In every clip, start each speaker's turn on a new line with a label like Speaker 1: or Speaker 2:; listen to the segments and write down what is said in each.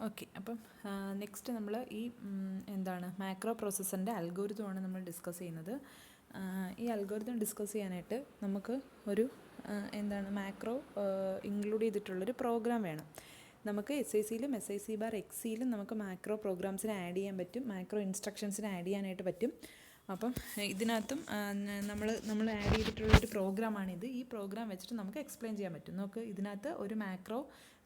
Speaker 1: Okay, അപ്പം next നമ്മൾ ഈ എന്താണ് മാക്രോ പ്രോസസ്സറിൻ്റെ അൽഗോരിതമാണ് നമ്മൾ ഡിസ്കസ് ചെയ്യുന്നത്. ഈ അൽഗോരിതം ഡിസ്കസ് ചെയ്യാനായിട്ട് നമുക്ക് ഒരു എന്താണ് മാക്രോ ഇൻക്ലൂഡ് ചെയ്തിട്ടുള്ളൊരു പ്രോഗ്രാം വേണം. നമുക്ക് SICയിലും SIC/XCയിലും നമുക്ക് മാക്രോ പ്രോഗ്രാംസിനെ ആഡ് ചെയ്യാൻ പറ്റും, മാക്രോ ഇൻസ്ട്രക്ഷൻസിനെ ആഡ് ചെയ്യാനായിട്ട് പറ്റും. അപ്പം ഇതിനകത്തും നമ്മൾ ആഡ് ചെയ്തിട്ടുള്ളൊരു പ്രോഗ്രാമാണിത്. ഈ പ്രോഗ്രാം വെച്ചിട്ട് നമുക്ക് എക്സ്പ്ലെയിൻ ചെയ്യാൻ പറ്റും. നമുക്ക് ഇതിനകത്ത് ഒരു മാക്രോ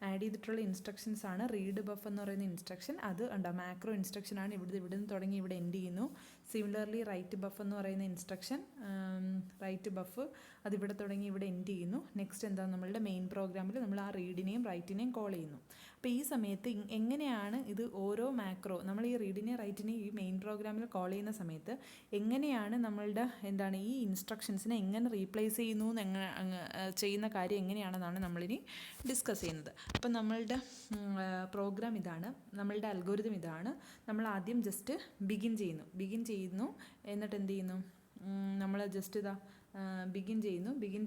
Speaker 1: ആഡ് ചെയ്തിട്ടുള്ള ഇൻസ്ട്രക്ഷൻസ് ആണ് റീഡ് ബഫ് എന്ന് പറയുന്ന ഇൻസ്ട്രക്ഷൻ. അത് ഉണ്ടോ മാക്രോ ഇൻസ്ട്രക്ഷനാണ്. ഇവിടെ നിന്ന് തുടങ്ങി ഇവിടെ എൻഡ് ചെയ്യുന്നു. സിമിലർലി റൈറ്റ് ബഫ് എന്ന് പറയുന്ന ഇൻസ്ട്രക്ഷൻ, റൈറ്റ് ബഫ് അതിവിടെ തുടങ്ങി ഇവിടെ എൻഡ് ചെയ്യുന്നു. നെക്സ്റ്റ് എന്താ, നമ്മളുടെ മെയിൻ പ്രോഗ്രാമിൽ നമ്മൾ ആ റീഡിനെയും റൈറ്റിനെയും കോൾ ചെയ്യുന്നു. അപ്പോൾ ഈ സമയത്ത് എങ്ങനെയാണ് ഇത് ഓരോ മാക്രോ നമ്മൾ ഈ റീഡിനെയും റൈറ്റിനെയും ഈ മെയിൻ പ്രോഗ്രാമിൽ കോൾ ചെയ്യുന്ന സമയത്ത് എങ്ങനെയാണ് നമ്മളുടെ എന്താണ് ഈ ഇൻസ്ട്രക്ഷൻസിനെ എങ്ങനെ റീപ്ലേസ് ചെയ്യുന്നു ചെയ്യുന്ന കാര്യം എങ്ങനെയാണെന്നാണ് നമ്മളിനി ഡിസ്കസ് ചെയ്യുന്നത്. അപ്പം നമ്മളുടെ പ്രോഗ്രാം ഇതാണ്, നമ്മളുടെ അൽഗോരിതം ഇതാണ്. നമ്മൾ ആദ്യം ജസ്റ്റ് ബിഗിൻ ചെയ്യുന്നു എന്നിട്ട് എന്ത് ചെയ്യുന്നു, നമ്മൾ ജസ്റ്റ് ഇതാ ബിഗിൻ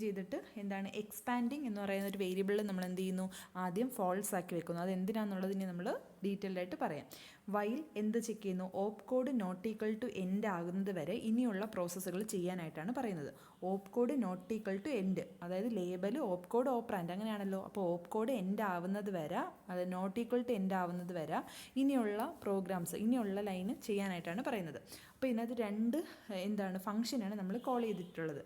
Speaker 1: ചെയ്തിട്ട് എന്താണ് എക്സ്പാൻഡിങ് എന്ന് പറയുന്ന ഒരു വേരിയബിളിൽ നമ്മൾ എന്ത് ചെയ്യുന്നു, ആദ്യം ഫോൾസ് ആക്കി വെക്കുന്നു. അത് എന്തിനാണെന്നുള്ളതിന് നമ്മൾ ഡീറ്റെയിൽഡ് ആയിട്ട് പറയാം. വൈൽ എന്ത് ചെക്ക് ചെയ്യുന്നു, op code not equal to end ആകുന്നത് വരെ ഇനിയുള്ള പ്രോസസ്സുകൾ ചെയ്യാനായിട്ടാണ് പറയുന്നത്. Op code not equal to end, അതായത് ലേബൽ ഓപ്പ് കോഡ് ഓപ്പറാൻഡ് അങ്ങനെയാണല്ലോ. അപ്പോൾ ഓപ്പ് കോഡ് എൻഡ് ആവുന്നത് വരെ, അത് നോട്ട് ഈക്വൽ ടു എൻഡ് ആവുന്നത് വരെ ഇനിയുള്ള പ്രോഗ്രാംസ്, ഇനിയുള്ള ലൈന് ചെയ്യാനായിട്ടാണ് പറയുന്നത്. അപ്പോൾ ഇതിനകത്ത് രണ്ട് എന്താണ് ഫംഗ്ഷനാണ് നമ്മൾ കോൾ ചെയ്തിട്ടുള്ളത്,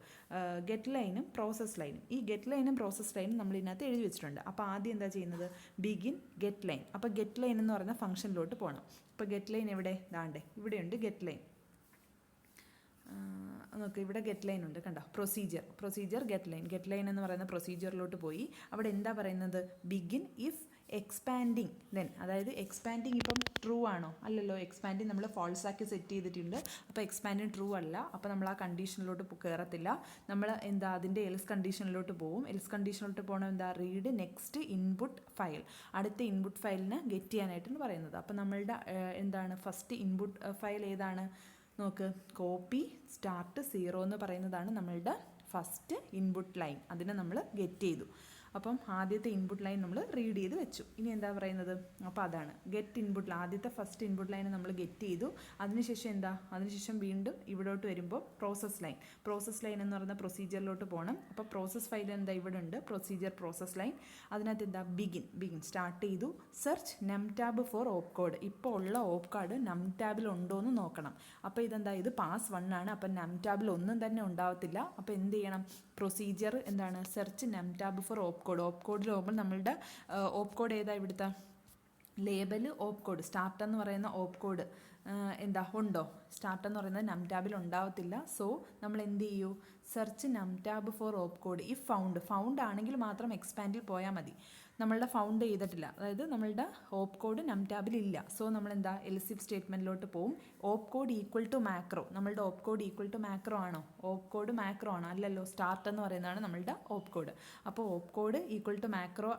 Speaker 1: ഗെറ്റ് ലൈനും പ്രോസസ് ലൈനും. ഈ ഗെറ്റ് ലൈനും പ്രോസസ് ലൈനും നമ്മൾ ഇതിനകത്ത് എഴുതി വെച്ചിട്ടുണ്ട്. അപ്പോൾ ആദ്യം എന്താ ചെയ്യുന്നത്, ബിഗിൻ ഗെറ്റ് ലൈൻ. അപ്പോൾ ഗെറ്റ് ലൈൻ എന്ന് പറയുന്ന ഫംഗ്ഷനിലോട്ട് പോകണം. അപ്പോൾ ഗെറ്റ് ലൈൻ എവിടെ, ദാണ്ടേ ഇവിടെയുണ്ട് ഗെറ്റ് ലൈൻ. നോക്ക്, ഇവിടെ ഗെറ്റ് ലൈൻ ഉണ്ട്, കണ്ടോ, പ്രൊസീജിയർ ഗെറ്റ് ലൈൻ എന്ന് പറയുന്ന പ്രൊസീജിയറിലോട്ട് പോയി. അവിടെ എന്താ പറയുന്നത്, ബിഗിൻ ഇഫ് എക്സ്പാൻഡിങ് ദെൻ, അതായത് എക്സ്പാൻഡിങ് ഇപ്പം ട്രൂ ആണോ, അല്ലല്ലോ, എക്സ്പാൻഡിങ് നമ്മൾ ഫോൾസ് ആക്കി സെറ്റ് ചെയ്തിട്ടുണ്ട്. അപ്പോൾ എക്സ്പാൻഡിങ് ട്രൂ അല്ല, അപ്പോൾ നമ്മൾ ആ കണ്ടീഷനിലോട്ട് കയറത്തില്ല. നമ്മൾ എന്താ അതിൻ്റെ എൽസ് കണ്ടീഷനിലോട്ട് പോകും. എൽസ് കണ്ടീഷനിലോട്ട് പോകണം എന്താ, റീഡ് നെക്സ്റ്റ് ഇൻപുട്ട് ഫയൽ, അടുത്ത ഇൻപുട്ട് ഫയലിന് ഗെറ്റ് ചെയ്യാനായിട്ടാണ് പറയുന്നത്. അപ്പോൾ നമ്മളുടെ എന്താണ് ഫസ്റ്റ് ഇൻപുട്ട് ഫയൽ ഏതാണ് നോക്ക്, കോപ്പി സ്റ്റാർട്ട് 0 എന്ന് പറയുന്നതാണ് നമ്മളുടെ ഫസ്റ്റ് ഇൻപുട്ട് ലൈൻ. അതിനെ നമ്മൾ ഗെറ്റ് ചെയ്തു. അപ്പം ആദ്യത്തെ ഇൻപുട്ട് ലൈൻ നമ്മൾ റീഡ് ചെയ്ത് വെച്ചു. ഇനി എന്താ പറയുന്നത്, അപ്പോൾ അതാണ് ഗെറ്റ് ഇൻപുട്ട്, ആദ്യത്തെ ഫസ്റ്റ് ഇൻപുട്ട് ലൈൻ നമ്മൾ ഗെറ്റ് ചെയ്തു. അതിനുശേഷം വീണ്ടും ഇവിടോട്ട് വരുമ്പോൾ പ്രോസസ് ലൈൻ എന്ന് പറയുന്ന പ്രൊസീജിയറിലോട്ട് പോകണം. അപ്പോൾ പ്രോസസ് ഫയൽ എന്താ ഇവിടെ ഉണ്ട്, പ്രോസസ് ലൈൻ. അതിനകത്ത് എന്താ ബിഗിൻ സ്റ്റാർട്ട് ചെയ്തു. സെർച്ച് നം ടാബ് ഫോർ ഓപ്പ് കോഡ്, ഇപ്പോൾ ഉള്ള ഓപ്പ് കോഡ് നം ടാബിൽ ഉണ്ടോ എന്ന് നോക്കണം. അപ്പോൾ ഇതെന്താ, ഇത് പാസ് 1 ആണ്. അപ്പം നം ടാബിൽ ഒന്നും തന്നെ ഉണ്ടാവത്തില്ല. അപ്പോൾ എന്ത് ചെയ്യണം, പ്രൊസീജിയർ എന്താണ്, സെർച്ച് നം ടാബ് ഫോർ ഓപ്പ് കോഡിൽ പോകുമ്പോൾ നമ്മളുടെ ഓപ്പ് കോഡ് ഏതാ, ഇവിടുത്തെ ലേബൽ ഓപ്പ് കോഡ്, സ്റ്റാർട്ട് എന്ന് പറയുന്ന ഓപ്പ് കോഡ് എന്താ ഉണ്ടോ, സ്റ്റാർട്ട് എന്ന് പറയുന്നത് നം ടാബിൽ ഉണ്ടാവത്തില്ല. സോ നമ്മൾ എന്ത് ചെയ്യൂ, സെർച്ച് നം ടാബ് ഫോർ ഓപ്പ് കോഡ്. ഈ ഫൗണ്ട് ആണെങ്കിൽ മാത്രം എക്സ്പാൻഡിൽ പോയാൽ മതി. നമ്മളുടെ ഫൗണ്ട് ചെയ്തിട്ടില്ല, അതായത് നമ്മളുടെ ഓപ്പ് കോഡ് നം ടാബിൽ ഇല്ല. സോ നമ്മൾ എന്താ എൽസ് ഇഫ് സ്റ്റേറ്റ്മെൻറ്റിലോട്ട് പോവും. ഓപ്പ് കോഡ് ഈക്വൽ ടു മാക്രോ, നമ്മളുടെ op code equal to macro ആണോ, ഓപ്പ് കോഡ് മാക്രോ ആണോ, അല്ലല്ലോ, സ്റ്റാർട്ട് എന്ന് പറയുന്നതാണ് നമ്മളുടെ ഓപ്പ് കോഡ്. അപ്പോൾ op code equal to macro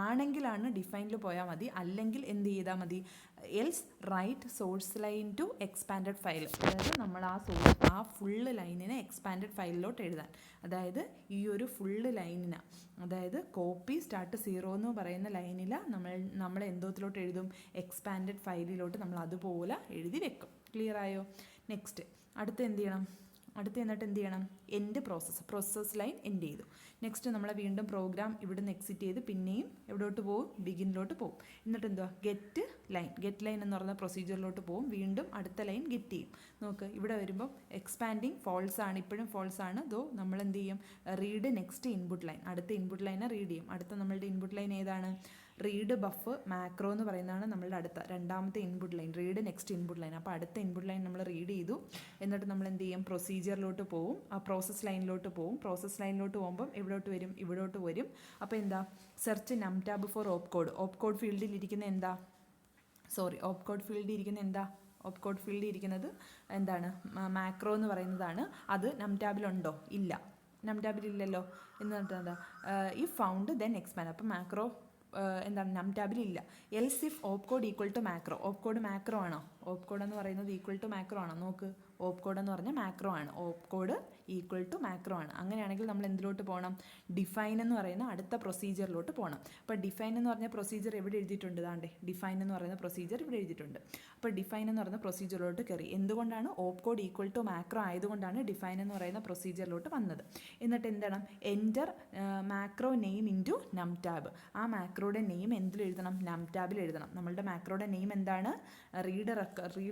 Speaker 1: ആണെങ്കിലാണ് ഡിഫൈനിൽ പോയാൽ മതി. അല്ലെങ്കിൽ എന്ത് ചെയ്താൽ മതി, else write source line to expanded file, അതായത് നമ്മൾ ആ ഫുള്ള് ലൈനിനെ എക്സ്പാൻഡഡ് ഫയലിലോട്ട് എഴുതാൻ. അതായത് ഈ ഒരു ഫുള്ള് ലൈനിന്, അതായത് കോപ്പി സ്റ്റാർട്ട് 0 എന്ന് പറയുന്ന ലൈനിൽ നമ്മൾ എന്തോത്തിലോട്ട് എഴുതും, എക്സ്പാൻഡഡ് ഫയലിലോട്ട് നമ്മൾ അതുപോലെ എഴുതി വെക്കും. ക്ലിയർ ആയോ? നെക്സ്റ്റ് അടുത്ത് എന്ത് ചെയ്യണം, എൻഡ് പ്രോസസ് ലൈൻ എൻഡ് ചെയ്തു. നെക്സ്റ്റ് നമ്മൾ വീണ്ടും പ്രോഗ്രാം ഇവിടുന്ന് എക്സിറ്റ് ചെയ്ത് പിന്നെയും എവിടോട്ട് പോകും, ബിഗിനിലോട്ട് പോകും. എന്നിട്ട് എന്തുവാ, ഗെറ്റ് ലൈൻ എന്ന് പറയുന്ന പ്രൊസീജിയറിലോട്ട് പോകും. വീണ്ടും അടുത്ത ലൈൻ ഗെറ്റ് ചെയ്യും. നോക്ക്, ഇവിടെ വരുമ്പോൾ എക്സ്പാൻഡിങ് ഫോൾസ് ആണ്, ഇപ്പോഴും ഫോൾസ് ആണ്. ദോ നമ്മൾ എന്ത് ചെയ്യും, റീഡ് നെക്സ്റ്റ് ഇൻപുട്ട് ലൈൻ, അടുത്ത ഇൻപുട്ട് ലൈനെ റീഡ് ചെയ്യും. അടുത്ത നമ്മളുടെ ഇൻപുട്ട് ലൈൻ ഏതാണ്, റീഡ് ബഫ് മാക്രോ എന്ന് പറയുന്നതാണ് നമ്മളുടെ അടുത്ത രണ്ടാമത്തെ input line, read next input line. അപ്പോൾ അടുത്ത ഇൻപുട്ട് ലൈൻ നമ്മൾ റീഡ് ചെയ്തു. എന്നിട്ട് നമ്മൾ എന്ത് ചെയ്യും, പ്രൊസീജിയറിലോട്ട് പോകും, ആ പ്രോസസ് ലൈനിലോട്ട് പോകും. പ്രോസസ് ലൈനിലോട്ട് പോകുമ്പം ഇവിടോട്ട് വരും. അപ്പോൾ എന്താ, സെർച്ച് നം ടാബ് ഫോർ ഓപ്പ് കോഡ് ഫീൽഡിൽ ഇരിക്കുന്ന എന്താ, ഓപ്പ് കോഡ് ഫീൽഡിൽ ഇരിക്കുന്നത് എന്താണ്, മാക്രോ എന്ന് പറയുന്നതാണ്. അത് നം ടാബിലുണ്ടോ, ഇല്ല, നം ടാബിലില്ലല്ലോ. എന്നിട്ട് എന്താ, ഈ ഫൗണ്ട് ദെൻ എക്സ്പാൻഡ്. അപ്പോൾ മാക്രോ എന്താണ്, നം ടാബിലില്ല. Else if op code equal to macro, op code macro ആണോ, ഓപ്പ് കോഡ് എന്ന് പറയുന്നത് ഈക്വൽ ടു മാക്രോ ആണോ, നോക്ക്, ഓപ്പ് കോഡ് എന്ന് പറഞ്ഞാൽ മാക്രോ ആണ്. ഓപ്പ് കോഡ് ഈക്വൽ ടു മാക്രോ ആണ്. അങ്ങനെയാണെങ്കിൽ നമ്മൾ എന്തിലോട്ട് പോകണം? ഡിഫൈൻ എന്ന് പറയുന്ന അടുത്ത പ്രൊസീജിയറിലോട്ട് പോകണം. അപ്പോൾ ഡിഫൈൻ എന്ന് പറഞ്ഞ പ്രൊസീജിയർ എവിടെ എഴുതിയിട്ടുണ്ട്? ദാണ്ടേ ഡിഫൈൻ എന്ന് പറയുന്ന പ്രൊസീജിയർ ഇവിടെ എഴുതിയിട്ടുണ്ട്. അപ്പോൾ ഡിഫൈൻ എന്ന് പറയുന്ന പ്രൊസീജിയറിലോട്ട് കയറി. എന്തുകൊണ്ടാണ്? ഓപ്പ് കോഡ് ഈക്വൽ ടു മാക്രോ ആയതുകൊണ്ടാണ് ഡിഫൈൻ എന്ന് പറയുന്ന പ്രൊസീജിയറിലോട്ട് വന്നത്. എന്നിട്ട് എന്താണ്? എൻ്റർ മാക്രോ നെയിം ഇൻറ്റു നം ടാബ്. ആ മാക്രോയുടെ നെയിം എന്തിൽ എഴുതണം? നം ടാബിൽ എഴുതണം. നമ്മളുടെ മാക്രോയുടെ നെയിം എന്താണ്? റീഡർ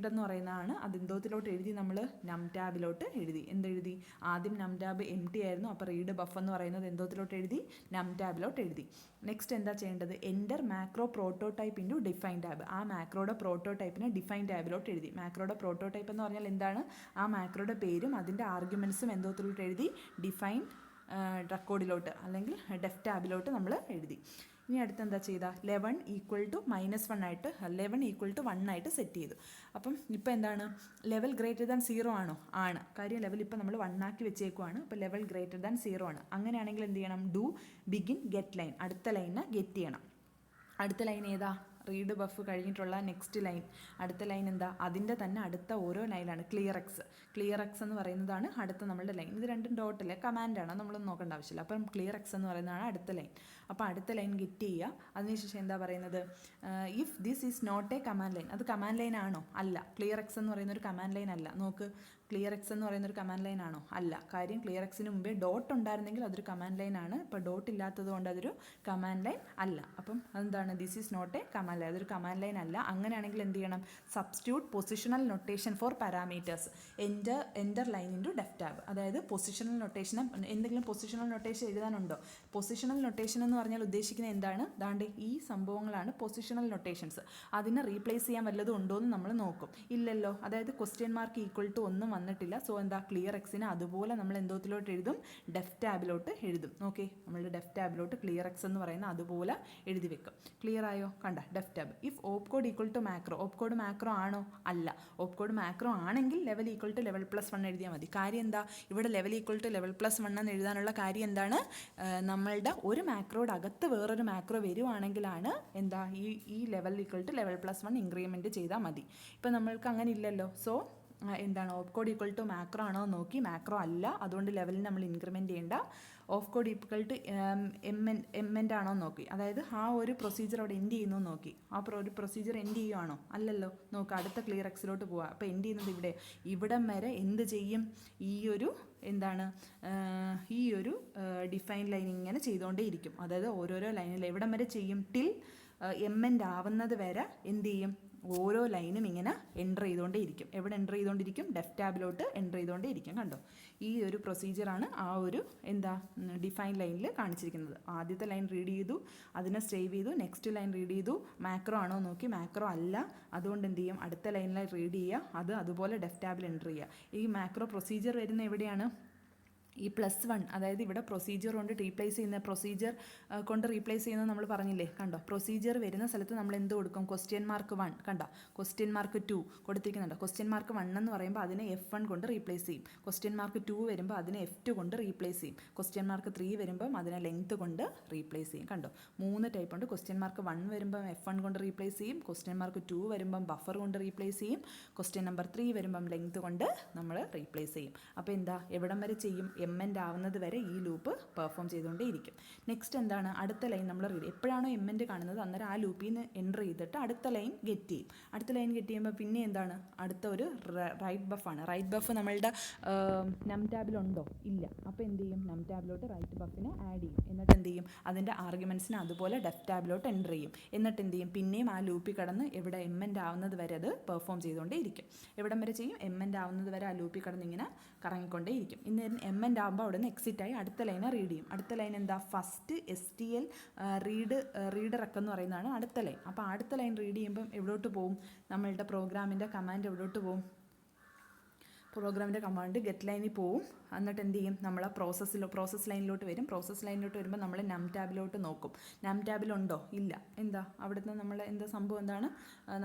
Speaker 1: എന്ന് പറയുന്നതാണ്. അത് എന്തോത്തിലോട്ട് എഴുതി? നമ്മൾ നം ടാബിലോട്ട് എഴുതി. എന്തെഴുതി? ആദ്യം നം ടാബ് എം ടി ആയിരുന്നു. അപ്പോൾ റീഡ് ബഫ് എന്ന് പറയുന്നത് എന്തോത്തിലോട്ട് എഴുതി? നം ടാബിലോട്ട് എഴുതി. നെക്സ്റ്റ് എന്താ ചെയ്യേണ്ടത്? Enter macro prototype into define tab. ആ മാക്രോയുടെ പ്രോട്ടോടൈപ്പിനെ ഡിഫൈൻ ടാബിലോട്ട് എഴുതി. മാക്രോയുടെ പ്രോട്ടോടൈപ്പ് എന്ന് പറഞ്ഞാൽ എന്താണ്? ആ മാക്രോയുടെ പേരും അതിൻ്റെ ആർഗ്യുമെൻറ്റ്സും എന്തോത്തിലോട്ട് എഴുതി? ഡിഫൈൻ റെക്കോർഡിലോട്ട് അല്ലെങ്കിൽ ഡെഫ് ടാബിലോട്ട് നമ്മൾ എഴുതി. ഇനി അടുത്ത് എന്താ ചെയ്ത? 11 ഈക്വൽ ടു -1 ആയിട്ട് 11 ഈക്വൽ ടു 1 ആയിട്ട് സെറ്റ് ചെയ്തു. അപ്പം ഇപ്പോൾ എന്താണ്? ലെവൽ ഗ്രേറ്റർ ദാൻ 0 ആണോ? ആണ്. കാര്യം ലെവൽ ഇപ്പോൾ നമ്മൾ 1 ആക്കി വെച്ചേക്കുവാണ്. അപ്പോൾ ലെവൽ ഗ്രേറ്റർ ദാൻ 0 ആണ്. അങ്ങനെയാണെങ്കിൽ എന്ത് ചെയ്യണം? Do begin get line. അടുത്ത ലൈനിനെ ഗെറ്റ് ചെയ്യണം. അടുത്ത ലൈൻ ഏതാ? റീഡ് ബഫ് കഴിഞ്ഞിട്ടുള്ള നെക്സ്റ്റ് ലൈൻ. അടുത്ത ലൈൻ എന്താ? അതിൻ്റെ തന്നെ അടുത്ത ഓരോ ലൈനാണ് ക്ലിയർ എക്സ്. ക്ലിയർ എക്സ് എന്ന് പറയുന്നതാണ് അടുത്ത നമ്മളുടെ ലൈൻ. ഇത് രണ്ടും ഡോട്ടിലെ കമാൻഡാണ്, നമ്മളൊന്നും നോക്കേണ്ട ആവശ്യമില്ല. അപ്പം ക്ലിയർ എക്സ് എന്ന് പറയുന്നതാണ് അടുത്ത ലൈൻ. അപ്പോൾ അടുത്ത ലൈൻ ഗെറ്റ് ചെയ്യുക. അതിനുശേഷം എന്താ പറയുന്നത്? If this is not a command line. അത് കമാൻഡ് ലൈൻ ആണോ? അല്ല. ക്ലിയർ എക്സ് എന്ന് പറയുന്ന ഒരു കമാൻഡ് ലൈൻ അല്ല. നോക്ക്, ക്ലിയർ എക്സ് എന്ന് പറയുന്ന ഒരു കമാൻഡ് ലൈൻ ആണോ? അല്ല. കാര്യം ക്ലിയർ എക്സിന് മുമ്പേ ഡോട്ട് ഉണ്ടായിരുന്നെങ്കിൽ അതൊരു കമാൻഡ് ലൈൻ ആണ്. ഇപ്പോൾ ഡോട്ട് ഇല്ലാത്തത് കൊണ്ട് അതൊരു കമാൻഡ് ലൈൻ അല്ല. അപ്പം അതെന്താണ്? This is not a command line. അതൊരു കമാൻഡ് ലൈൻ അല്ല. അങ്ങനെയാണെങ്കിൽ എന്ത് ചെയ്യണം? Substitute positional notation for parameters. Enter line into def tab. അതായത് പൊസിഷണൽ നൊട്ടേഷന് എന്തെങ്കിലും പൊസിഷണൽ നൊട്ടേഷൻ എഴുതാനുണ്ടോ? പൊസിഷണൽ നൊട്ടേഷൻ എന്ന് പറഞ്ഞാൽ ഉദ്ദേശിക്കുന്നത് എന്താണ്? ദാണ്ട് ഈ സംഭവങ്ങളാണ് പൊസിഷണൽ നൊട്ടേഷൻസ്. അതിനെ റീപ്ലേസ് ചെയ്യാൻ വല്ലതും ഉണ്ടോ എന്ന് നമ്മൾ നോക്കും. ഇല്ലല്ലോ. അതായത് ക്വസ്റ്റ്യൻ മാർക്ക് ഈക്വൽ ടു ഒന്നും വന്നിട്ടില്ല. സോ എന്താ? ക്ലിയർ എക്സിന് അതുപോലെ നമ്മൾ എന്തോത്തിലോട്ട് എഴുതും? ഡെഫ് ടാബിലോട്ട് എഴുതും. ഓക്കെ, നമ്മളുടെ ഡെഫ് ടാബിലോട്ട് ക്ലിയർ എക്സ് എന്ന് പറയുന്ന അതുപോലെ എഴുതി വെക്കും. ക്ലിയർ ആയോ? കണ്ട def tab. If op code equal to macro. Op code macro ആണോ? അല്ല. ഓപ്പ് കോഡ് മാക്രോ ആണെങ്കിൽ level equal to level plus 1 എഴുതിയാൽ മതി. കാര്യം എന്താ? ഇവിടെ level equal to level plus 1 എന്ന് എഴുതാനുള്ള കാര്യം എന്താണ്? നമ്മളുടെ ഒരു മാക്രോയുടെ അകത്ത് വേറൊരു മാക്രോ വരുവാണെങ്കിലാണ് എന്താ ഈ level equal to level plus 1 increment ചെയ്താൽ മതി. ഇപ്പം നമ്മൾക്ക് അങ്ങനെ ഇല്ലല്ലോ. സോ എന്താണ്? Op code equal to macro ആണോ നോക്കി. മാക്രോ അല്ല, അതുകൊണ്ട് ലെവലിൽ നമ്മൾ ഇൻക്രിമെൻറ്റ് ചെയ്യേണ്ട. Op code equal to MEND ആണോ നോക്കി. അതായത് ആ ഒരു പ്രൊസീജിയർ അവിടെ എൻഡ് ചെയ്യുന്നു നോക്കി. ആ ഒരു പ്രൊസീജിയർ എൻഡ് ചെയ്യുവാണോ? അല്ലല്ലോ. നോക്കുക, അടുത്ത ക്ലിയർ എക്സിലോട്ട് പോവുക. അപ്പോൾ എൻഡ് ചെയ്യുന്നത് ഇവിടം വരെ എന്ത് ചെയ്യും? ഈ ഒരു ഡിഫൈൻ ലൈൻ ഇങ്ങനെ ചെയ്തുകൊണ്ടേ ഇരിക്കും. അതായത് ഓരോരോ ലൈനിൽ എവിടം വരെ ചെയ്യും? ടിൽ എമ്മൻ്റ് ആവുന്നത് വരെ എന്ത് ചെയ്യും? ഓരോ ലൈനും ഇങ്ങനെ എൻ്റർ ചെയ്തുകൊണ്ടേ ഇരിക്കും. എവിടെ എൻ്റർ ചെയ്തുകൊണ്ടിരിക്കും? ഡെഫ് ടാബിലോട്ട് എൻ്റർ ചെയ്തുകൊണ്ടേ ഇരിക്കും. കണ്ടോ? ഈ ഒരു പ്രൊസീജിയറാണ് ആ ഒരു ഡിഫൈൻ ലൈനിൽ കാണിച്ചിരിക്കുന്നത്. ആദ്യത്തെ ലൈൻ റീഡ് ചെയ്തു, അതിനെ സേവ് ചെയ്തു. നെക്സ്റ്റ് ലൈൻ റീഡ് ചെയ്തു, മാക്രോ ആണോ നോക്കി. മാക്രോ അല്ല, അതുകൊണ്ട് എന്ത് ചെയ്യും? അടുത്ത ലൈനിൽ റീഡ് ചെയ്യുക, അതുപോലെ ഡെഫ് ടാബിൽ എൻ്റർ ചെയ്യുക. ഈ മാക്രോ പ്രൊസീജിയർ വരുന്ന എവിടെയാണ്? ഈ +1, അതായത് ഇവിടെ പ്രൊസീജിയർ കൊണ്ട് റീപ്ലേസ് ചെയ്യുന്നത് നമ്മൾ പറഞ്ഞില്ലേ? കണ്ടോ? പ്രൊസീജിയർ വരുന്ന സ്ഥലത്ത് നമ്മൾ എന്ത് കൊടുക്കും? Question mark 1. കണ്ടോ? Question mark 2 കൊടുത്തിരിക്കുന്നുണ്ടോ? ക്വസ്റ്റ്യൻ മാർക്ക് 1 എന്ന് പറയുമ്പോൾ അതിനെ F1 കൊണ്ട് റീപ്ലേസ് ചെയ്യും. ക്വസ്റ്റ്യൻ മാർക്ക് 2 വരുമ്പോൾ അതിനെ F2 കൊണ്ട് റീപ്ലേസ് ചെയ്യും. ക്വസ്റ്റ്യൻ മാർക്ക് 3 വരുമ്പം അതിനെ ലെങ്ത് കൊണ്ട് റീപ്ലേസ് ചെയ്യും. കണ്ടോ? 3 ടൈപ്പ് ഉണ്ട്. ക്വസ്റ്റ്യൻ മാർക്ക് 1 വരുമ്പം F1 കൊണ്ട് റീപ്ലേസ് ചെയ്യും. ക്വസ്റ്റ്യൻ മാർക്ക് 2 വരുമ്പം ബഫർ കൊണ്ട് റീപ്ലേസ് ചെയ്യും. ക്വസ്റ്റ്യൻ നമ്പർ 3 വരുമ്പം ലെങ്ത് കൊണ്ട് നമ്മൾ റീപ്ലേസ് ചെയ്യും. അപ്പോൾ എന്താ? എവിടം വരെ ചെയ്യും? എമ്മൻ്റ് ആവുന്നത് വരെ ഈ ലൂപ്പ് പെർഫോം ചെയ്തുകൊണ്ടേ ഇരിക്കും. നെക്സ്റ്റ് എന്താണ്? അടുത്ത ലൈൻ നമ്മൾ റീഡ്. എപ്പോഴാണോ എമ്മൻ്റ് കാണുന്നത് അന്നേരം ആ ലൂപ്പിൽ നിന്ന് എൻ്റർ ചെയ്തിട്ട് അടുത്ത ലൈൻ ഗെറ്റ് ചെയ്യും. അടുത്ത ലൈൻ ഗെറ്റ് ചെയ്യുമ്പോൾ പിന്നെ എന്താണ്? അടുത്ത ഒരു റൈറ്റ് ബഫാണ്. റൈറ്റ് ബഫ് നമ്മളുടെ നം ടാബിലുണ്ടോ? ഇല്ല. അപ്പോൾ എന്ത് ചെയ്യും? നം ടാബിലോട്ട് റൈറ്റ് ബഫിനെ ആഡ് ചെയ്യും. എന്നിട്ട് എന്ത് ചെയ്യും? അതിൻ്റെ ആർഗ്യുമെൻറ്റ്സിനെ അതുപോലെ ഡെഫ് ടാബിലോട്ട് എൻ്റർ ചെയ്യും. എന്നിട്ട് എന്ത് ചെയ്യും? പിന്നെയും ആ ലൂപ്പിൽ കടന്ന് എവിടെ എമ്മൻ്റ് ആവുന്നത് വരെ അത് പെർഫോം ചെയ്തുകൊണ്ടേ ഇരിക്കും. എവിടം വരെ ചെയ്യും? എമ്മൻ്റ് ആവുന്നത് വരെ ആ ലൂപ്പിൽ കടന്ന് ഇങ്ങനെ കറങ്ങിക്കൊണ്ടേ ഇരിക്കും. ഇന്ന് എമ്മൻ്റ് ആകുമ്പോൾ അവിടെ നിന്ന് എക്സിറ്റ് ആയി അടുത്ത ലൈനെ റീഡ് ചെയ്യും. അടുത്ത ലൈൻ എന്താ? ഫസ്റ്റ് STL റീഡറൊക്കെ എന്ന് പറയുന്നതാണ് അടുത്ത ലൈൻ. അപ്പോൾ അടുത്ത ലൈൻ റീഡ് ചെയ്യുമ്പം എവിടോട്ട് പോകും? നമ്മളുടെ പ്രോഗ്രാമിൻ്റെ കമാൻഡ് എവിടോട്ട് പോകും? പ്രോഗ്രാമിൻ്റെ കമാൻഡ് ഗെറ്റ് ലൈനിൽ പോവും. എന്നിട്ട് എന്ത് ചെയ്യും, നമ്മൾ പ്രോസസ് ലൈനിലോട്ട് വരും. പ്രോസസ് ലൈനിലോട്ട് വരുമ്പോൾ നമ്മൾ നം ടാബിലോട്ട് നോക്കും. നം ടാബിലുണ്ടോ? ഇല്ല. എന്താ അവിടുന്ന് നമ്മൾ എന്താ സംഭവം എന്താണ്,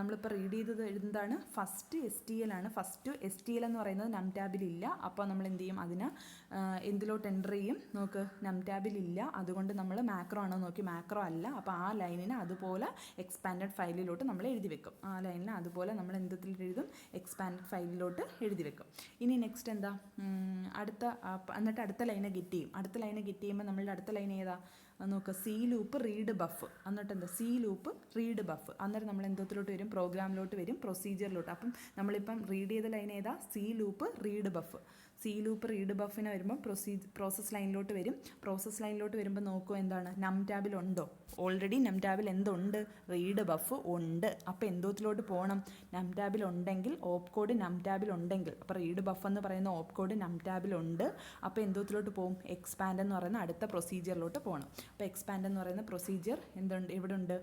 Speaker 1: നമ്മളിപ്പോൾ റീഡ് ചെയ്തത് എന്താണ്, ഫസ്റ്റ് STL ആണ്. ഫസ്റ്റ് STL എന്ന് പറയുന്നത് നം ടാബിലില്ല. അപ്പോൾ നമ്മൾ എന്ത് ചെയ്യും, അതിന് എന്തിലോട്ട് എൻ്റർ ചെയ്യും, നോക്ക്, നം ടാബിലില്ല. അതുകൊണ്ട് നമ്മൾ മാക്രോ ആണോ നോക്കി, മാക്രോ അല്ല. അപ്പോൾ ആ ലൈനിനെ അതുപോലെ എക്സ്പാൻഡഡ് ഫയലിലോട്ട് നമ്മൾ എഴുതി വെക്കും. ആ ലൈനിനെ അതുപോലെ നമ്മൾ എന്തിൽ എഴുതും, എക്സ്പാൻഡഡ് ഫയലിലോട്ട് എഴുതി വെക്കും. ഇനി നെക്സ്റ്റ് എന്താ, എന്നിട്ട് അടുത്ത ലൈനെ ഗെറ്റ് ചെയ്യും. അടുത്ത ലൈനെ ഗെറ്റ് ചെയ്യുമ്പോൾ നമ്മളുടെ അടുത്ത ലൈൻ ഏതാ നോക്കുക, സി ലൂപ്പ് റീഡ് ബഫ്. എന്നിട്ട് എന്താ, സി ലൂപ്പ് റീഡ് ബഫ്. അന്നേരം നമ്മൾ എന്തോത്തിലോട്ട് വരും, പ്രോഗ്രാമിലോട്ട് വരും, പ്രൊസീജിയറിലോട്ട്. അപ്പം നമ്മളിപ്പം റീഡ് ചെയ്ത ലൈൻ ഏതാ, C loop read buff. C loop read ബഫിന് വരുമ്പോൾ പ്രോസസ് ലൈനിലോട്ട് വരും. പ്രോസസ് ലൈനിലോട്ട് വരുമ്പോൾ നോക്കുക എന്താണ്, നം ടാബിലുണ്ടോ, ഓൾറെഡി നം ടാബിൽ എന്തുണ്ട്, റീഡ് ബഫ് ഉണ്ട്. അപ്പോൾ എന്തോത്തിലോട്ട് പോകണം, നം ടാബിൽ ഉണ്ടെങ്കിൽ, ഓപ്പ് കോഡ് നം ടാബിൽ ഉണ്ടെങ്കിൽ, അപ്പോൾ റീഡ് ബഫ് എന്ന് പറയുന്ന ഓപ്പ് കോഡ് നം ടാബിലുണ്ട്. അപ്പോൾ എന്തോത്തിലോട്ട് പോകും, എക്സ്പാൻഡ് എന്ന് പറയുന്ന അടുത്ത പ്രൊസീജിയറിലോട്ട് പോകണം. അപ്പോൾ എക്സ്പാൻഡ് എന്ന് പറയുന്ന പ്രൊസീജിയർ എന്തുണ്ട്, ഇവിടെ ഉണ്ട്.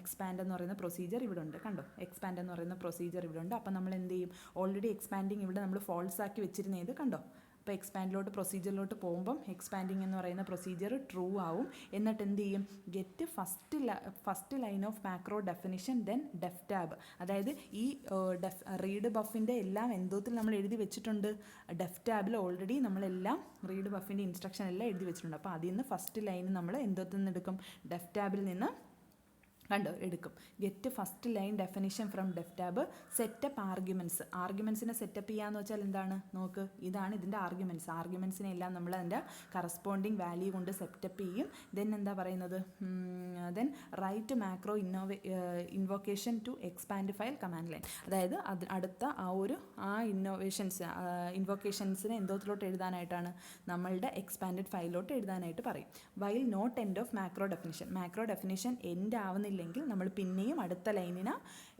Speaker 1: എക്സ്പാൻഡ് എന്ന് പറയുന്ന പ്രൊസീജിയർ ഇവിടെ ഉണ്ട്, കണ്ടോ, എക്സ്പാൻഡ് എന്ന് പറയുന്ന പ്രൊസീജിയർ ഇവിടെ ഉണ്ട്. അപ്പോൾ നമ്മൾ എന്ത് ചെയ്യും, ഓൾറെഡി എക്സ്പാൻഡിങ് ഇവിടെ നമ്മൾ ഫോൾസ് ആക്കി വെച്ചിരുന്നത് കണ്ടോ. അപ്പോൾ എക്സ്പാൻഡിലോട്ട് പ്രൊസീജിയറിലോട്ട് പോകുമ്പം എക്സ്പാൻഡിങ് എന്ന് പറയുന്ന പ്രൊസീജിയർ ട്രൂ ആവും. എന്നിട്ട് എന്ത് ചെയ്യും, get first line of macro definition then def tab. അതായത് ഈ റീഡ് ബഫിൻ്റെ എല്ലാം എന്തോത്തിൽ നമ്മൾ എഴുതി വെച്ചിട്ടുണ്ട്, ഡെഫ് ടാബിൽ ഓൾറെഡി നമ്മളെല്ലാം റീഡ് ബഫിൻ്റെ ഇൻസ്ട്രക്ഷൻ എല്ലാം എഴുതി വെച്ചിട്ടുണ്ട്. അപ്പോൾ അതിൽ നിന്ന് ഫസ്റ്റ് ലൈൻ നമ്മൾ എന്തോത്തിൽ നിന്ന് എടുക്കും, ഡെഫ് ടാബിൽ നിന്ന് കണ്ടോ എടുക്കും. Get first line definition from def tab. Setup ആർഗ്യുമെൻസിനെ സെറ്റപ്പ് ചെയ്യാന്ന് വെച്ചാൽ എന്താണ്, നോക്ക്, ഇതാണ് ഇതിൻ്റെ ആർഗ്യുമെൻസിനെ എല്ലാം നമ്മൾ അതിൻ്റെ കറസ്പോണ്ടിങ് വാല്യൂ കൊണ്ട് സെറ്റപ്പ് ചെയ്യും. ദെൻ എന്താ പറയുന്നത്, then write macro invocation to expand file command line. അതായത് അടുത്ത ആ ഇൻവോക്കേഷൻസിനെ എന്തോത്തിലോട്ട് എഴുതാനായിട്ടാണ്, നമ്മളുടെ എക്സ്പാൻഡഡ് ഫയലിലോട്ട് എഴുതാനായിട്ട് പറയും. While not end of macro definition end ആവുന്നില്ല ില്ലെങ്കിൽ നമ്മൾ പിന്നെയും അടുത്ത ലൈനിനെ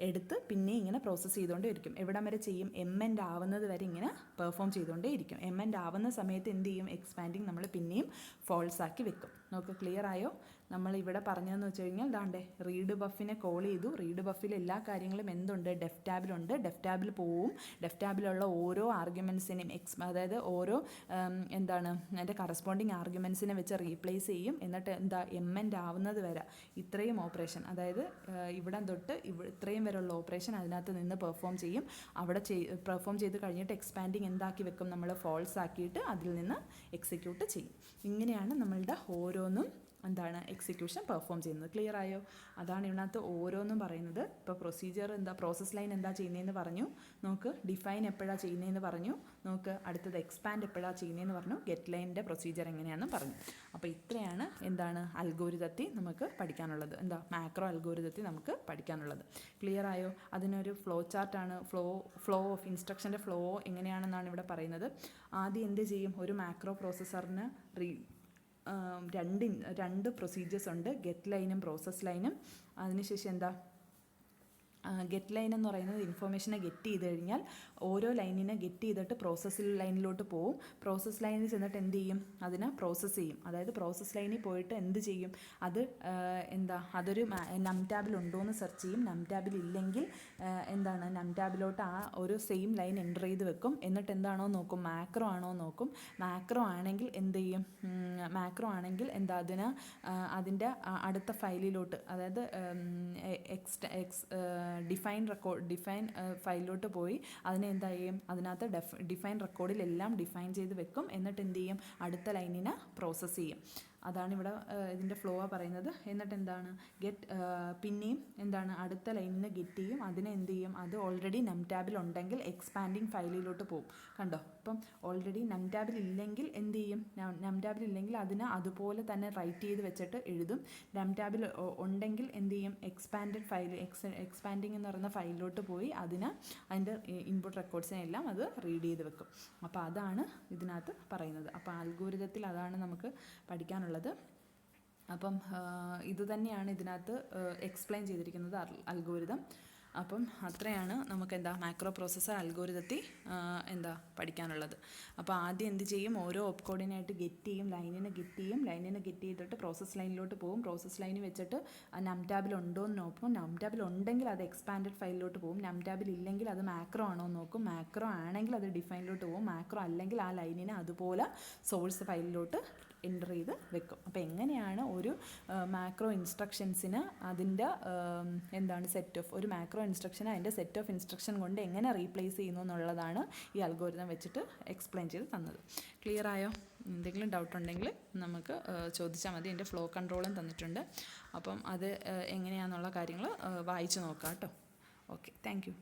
Speaker 1: എടുത്ത് പിന്നെയും ഇങ്ങനെ പ്രോസസ്സ് ചെയ്തുകൊണ്ടേ ഇരിക്കും. എവിടം വരെ ചെയ്യും, എൻഡ് ആവുന്നത് വരെ ഇങ്ങനെ പെർഫോം ചെയ്തുകൊണ്ടേ ഇരിക്കും. എൻഡ് ആവുന്ന സമയത്ത് എന്ത് ചെയ്യും, എക്സ്പാൻഡിങ് നമ്മൾ പിന്നെയും ഫോൾസ് ആക്കി വെക്കും. നോക്ക്, ക്ലിയർ ആയോ? നമ്മൾ ഇവിടെ പറഞ്ഞതെന്ന് വെച്ച് കഴിഞ്ഞാൽ ദാണ്ടേ റീഡ് ബഫിനെ കോൾ ചെയ്തു. റീഡ് ബഫിൽ എല്ലാ കാര്യങ്ങളും എന്തുണ്ട്, ഡെഫ് ടാബിലുണ്ട്. ഡെഫ് ടാബിൽ പോവും. ഡെഫ് ടാബിലുള്ള ഓരോ ആർഗ്യുമെൻസിനെയും അതായത് ഓരോ എന്താണ് അതിൻ്റെ കറസ്പോണ്ടിങ് ആർഗ്യുമെൻസിനെ വെച്ച് റീപ്ലേസ് ചെയ്യും. എന്നിട്ട് എന്താ, എൻഡ് ആവുന്നത് വരെ ഇത്രയും ഓപ്പറേഷൻ, അതായത് ഇവിടെ തൊട്ട് ഇത്രയും വരെയുള്ള ഓപ്പറേഷൻ അതിനകത്ത് നിന്ന് പെർഫോം ചെയ്യും. അവിടെ പെർഫോം ചെയ്ത് കഴിഞ്ഞിട്ട് എക്സ്പാൻഡിങ് എന്താക്കി വെക്കും, നമ്മൾ ഫോൾസ് ആക്കിയിട്ട് അതിൽ നിന്ന് എക്സിക്യൂട്ട് ചെയ്യും. ഇങ്ങനെയാണ് നമ്മളുടെ ഓരോന്നും എന്താണ് എക്സിക്യൂഷൻ പെർഫോം ചെയ്യുന്നത്. ക്ലിയർ ആയോ? അതാണ് ഇതിനകത്ത് ഓരോന്നും പറയുന്നത്. ഇപ്പോൾ പ്രൊസീജിയർ എന്താ, പ്രോസസ് ലൈൻ എന്താ ചെയ്യുന്നതെന്ന് പറഞ്ഞു. നോക്ക്, ഡിഫൈൻ എപ്പോഴാണ് ചെയ്യുന്നതെന്ന് പറഞ്ഞു. നോക്ക്, അടുത്തത് എക്സ്പാൻഡ് എപ്പോഴാണ് ചെയ്യുന്നതെന്ന് പറഞ്ഞു. ഗെറ്റ് ലൈനിൻ്റെ പ്രൊസീജിയർ എങ്ങനെയാണെന്ന് പറഞ്ഞു. അപ്പോൾ ഇത്രയാണ് എന്താണ് അൽഗോരിതത്തിൽ നമുക്ക് പഠിക്കാനുള്ളത്. എന്താ, മാക്രോ അൽഗോരിതത്തിൽ നമുക്ക് പഠിക്കാനുള്ളത്. ക്ലിയർ ആയോ? അതിനൊരു ഫ്ലോ ചാർട്ടാണ്. ഫ്ലോ ഓഫ് ഇൻസ്ട്രക്ഷൻ്റെ ഫ്ലോ എങ്ങനെയാണെന്നാണ് ഇവിടെ പറയുന്നത്. ആദ്യം എന്ത് ചെയ്യും, ഒരു മാക്രോ പ്രോസസ്സറിന് രണ്ട് പ്രൊസീജിയേഴ്സ് ഉണ്ട്, ഗെറ്റ് ലൈനും പ്രോസസ് ലൈനും. അതിനുശേഷം എന്താ, ഗെറ്റ് ലൈൻ എന്ന് പറയുന്നത് ഇൻഫോർമേഷനെ ഗെറ്റ് ചെയ്ത് കഴിഞ്ഞാൽ ഓരോ ലൈനിനെ ഗെറ്റ് ചെയ്തിട്ട് പ്രോസസ് ലൈനിലോട്ട് പോവും. പ്രോസസ് ലൈനിൽ ചെന്നിട്ട് എന്ത് ചെയ്യും, അതിനെ പ്രോസസ്സ് ചെയ്യും. അതായത് പ്രോസസ് ലൈനിൽ പോയിട്ട് എന്ത് ചെയ്യും, അത് അതൊരു നം ടാബിൽ ഉണ്ടോ എന്ന് സെർച്ച് ചെയ്യും. നം ടാബിൽ ഇല്ലെങ്കിൽ എന്താണ്, നം ടാബിലോട്ട് ആ ഒരു സെയിം ലൈൻ എൻ്റർ ചെയ്ത് വെക്കും. എന്നിട്ട് എന്താണോ നോക്കും, മാക്രോ ആണോ നോക്കും. മാക്രോ ആണെങ്കിൽ എന്ത് ചെയ്യും, അതിൻ്റെ അടുത്ത ഫയലിലോട്ട്, അതായത് ഡിഫൈൻ ഫയലിലോട്ട് പോയി അതിനെ എന്താ ചെയ്യും, അതിനകത്ത് ഡിഫൈൻ റെക്കോർഡിൽ എല്ലാം ഡിഫൈൻ ചെയ്ത് വെക്കും. എന്നിട്ട് എന്ത് ചെയ്യും, അടുത്ത ലൈനിനെ പ്രോസസ്സ് ചെയ്യും. അതാണ് ഇവിടെ ഇതിൻ്റെ ഫ്ലോ പറയുന്നത്. എന്നിട്ട് എന്താണ്, പിന്നെയും എന്താണ്, അടുത്ത ലൈനിനെ ഗെറ്റ് ചെയ്യും. അതിനെ എന്ത് ചെയ്യും, അത് ഓൾറെഡി നം ടാബിൽ ഉണ്ടെങ്കിൽ എക്സ്പാൻഡിങ് ഫയലിലോട്ട് പോകും. കണ്ടോ, ഇപ്പം ഓൾറെഡി നം ടാബിൽ ഇല്ലെങ്കിൽ എന്ത് ചെയ്യും, നം ടാബിൽ ഇല്ലെങ്കിൽ അതിനെ അതുപോലെ തന്നെ റൈറ്റ് ചെയ്ത് വെച്ചിട്ട് എഴുതും. നം ടാബിൽ ഉണ്ടെങ്കിൽ എന്ത് ചെയ്യും, എക്സ്പാൻഡിങ് എന്ന് പറയുന്ന ഫയലിലോട്ട് പോയി അതിൻ്റെ ഇൻപുട്ട് റെക്കോർഡ്സിനെ എല്ലാം അത് റീഡ് ചെയ്ത് വെക്കും. അപ്പോൾ അതാണ് ഇതിനകത്ത് പറയുന്നത്. അപ്പോൾ അൽഗോരിതത്തിൽ അതാണ് നമുക്ക് പഠിക്കാനുള്ളത്. അപ്പം ഇത് തന്നെയാണ് ഇതിനകത്ത് എക്സ്പ്ലെയിൻ ചെയ്തിരിക്കുന്നത് അൽഗോരിതം. അപ്പം അത്രയാണ് നമുക്ക് മാക്രോ പ്രോസസ്സർ അൽഗോരിതത്തിൽ പഠിക്കാനുള്ളത്. അപ്പോൾ ആദ്യം എന്ത് ചെയ്യും, ഓരോ ഓപ്കോഡിനായിട്ട് ഗെറ്റ് ചെയ്യും, ലൈനിനെ ഗെറ്റ് ചെയ്തിട്ട് പ്രോസസ് ലൈനിലോട്ട് പോകും. പ്രോസസ് ലൈനിൽ വെച്ചിട്ട് നം ടാബിൽ ഉണ്ടോ എന്ന് നോക്കും. നം ടാബിൽ ഉണ്ടെങ്കിൽ അത് എക്സ്പാൻഡഡ് ഫയലിലോട്ട് പോകും. നം ടാബിൽ ഇല്ലെങ്കിൽ അത് മാക്രോ ആണോ എന്ന് നോക്കും. മാക്രോ ആണെങ്കിൽ അത് ഡിഫൈനിലോട്ട് പോകും. മാക്രോ അല്ലെങ്കിൽ ആ ലൈനിനെ അതുപോലെ സോഴ്സ് ഫയലിലോട്ട് എൻ്റർ ചെയ്ത് വെക്കും. അപ്പോൾ എങ്ങനെയാണ് ഒരു മാക്രോ ഇൻസ്ട്രക്ഷൻസിന് അതിൻ്റെ ഒരു മാക്രോ ഇൻസ്ട്രക്ഷന് അതിൻ്റെ സെറ്റ് ഓഫ് ഇൻസ്ട്രക്ഷൻ കൊണ്ട് എങ്ങനെ റീപ്ലേസ് ചെയ്യുന്നു എന്നുള്ളതാണ് ഈ അൽഗോരിതം വെച്ചിട്ട് എക്സ്പ്ലെയിൻ ചെയ്ത് തന്നത്. ക്ലിയർ ആയോ? എന്തെങ്കിലും ഡൗട്ട് ഉണ്ടെങ്കിൽ നമുക്ക് ചോദിച്ചാൽ മതി. എൻ്റെ ഫ്ലോ കൺട്രോളും തന്നിട്ടുണ്ട്. അപ്പം അത് എങ്ങനെയാണെന്നുള്ള കാര്യങ്ങൾ വായിച്ച് നോക്കാം കേട്ടോ. Okay, thank you.